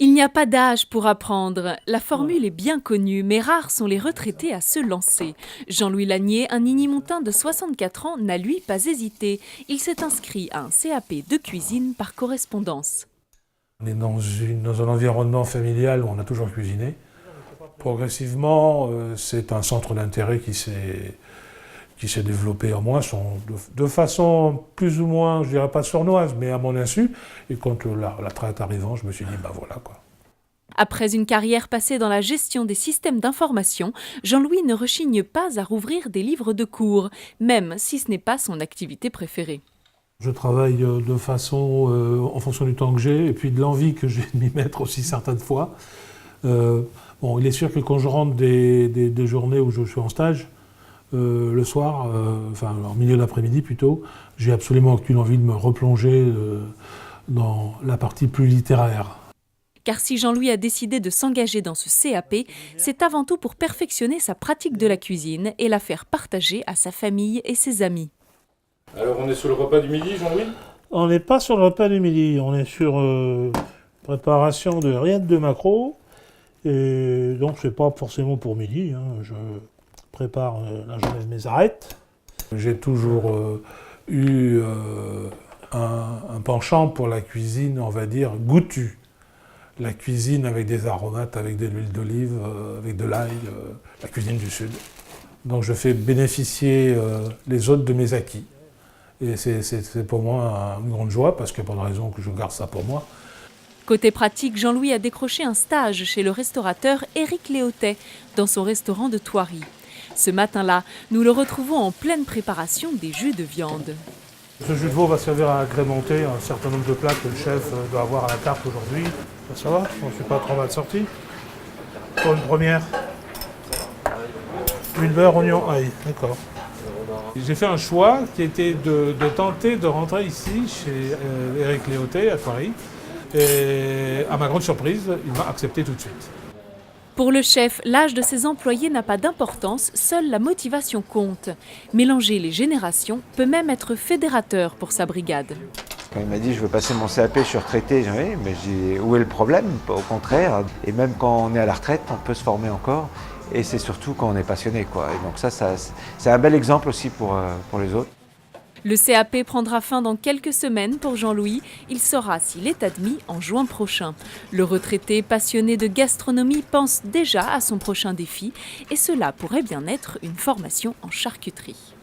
Il n'y a pas d'âge pour apprendre. La formule est bien connue, mais rares sont les retraités à se lancer. Jean-Louis Lanier, un Ninimontain de 64 ans, n'a lui pas hésité. Il s'est inscrit à un CAP de cuisine par correspondance. On est dans un environnement familial où on a toujours cuisiné. Progressivement, c'est un centre d'intérêt qui s'est développé en moi de façon plus ou moins, je dirais pas sournoise, mais à mon insu. Et quand la retraite arrivant, je me suis dit, bah voilà quoi. Après une carrière passée dans la gestion des systèmes d'information, Jean-Louis ne rechigne pas à rouvrir des livres de cours, même si ce n'est pas son activité préférée. Je travaille de façon, en fonction du temps que j'ai, et puis de l'envie que j'ai de m'y mettre aussi certaines fois. Bon, il est sûr que quand je rentre des journées où je suis en stage, le soir, enfin en milieu d'après-midi plutôt, j'ai absolument aucune envie de me replonger dans la partie plus littéraire. Car si Jean-Louis a décidé de s'engager dans ce CAP, c'est avant tout pour perfectionner sa pratique de la cuisine et la faire partager à sa famille et ses amis. Alors on est sur le repas du midi, Jean-Louis ? On n'est pas sur le repas du midi, on est sur préparation de rillettes de maquereau. Et donc c'est pas forcément pour midi, hein. Je prépare, là j'enlève mes arêtes. J'ai toujours eu un penchant pour la cuisine, on va dire, goûtue. La cuisine avec des aromates, avec de l'huile d'olive, avec de l'ail, la cuisine du Sud. Donc je fais bénéficier les autres de mes acquis. Et c'est pour moi une grande joie, parce qu'il n'y a pas de raison que je garde ça pour moi. Côté pratique, Jean-Louis a décroché un stage chez le restaurateur Éric Léotet, dans son restaurant de Thoiry. Ce matin-là, nous le retrouvons en pleine préparation des jus de viande. Ce jus de veau va servir à agrémenter un certain nombre de plats que le chef doit avoir à la carte aujourd'hui. Ça va, je ne suis pas trop mal sorti. Pour une première. Huile, beurre, oignon, ail, d'accord. J'ai fait un choix qui était de tenter de rentrer ici chez Éric Léotet à Thoiry. Et à ma grande surprise, il m'a accepté tout de suite. Pour le chef, l'âge de ses employés n'a pas d'importance, seule la motivation compte. Mélanger les générations peut même être fédérateur pour sa brigade. Quand il m'a dit je veux passer mon CAP, je suis retraité, j'ai dit mais où est le problème? Au contraire, et même quand on est à la retraite, on peut se former encore. Et c'est surtout quand on est passionné, quoi. Et donc ça c'est un bel exemple aussi pour les autres. Le CAP prendra fin dans quelques semaines pour Jean-Louis. Il saura s'il est admis en juin prochain. Le retraité passionné de gastronomie pense déjà à son prochain défi et cela pourrait bien être une formation en charcuterie.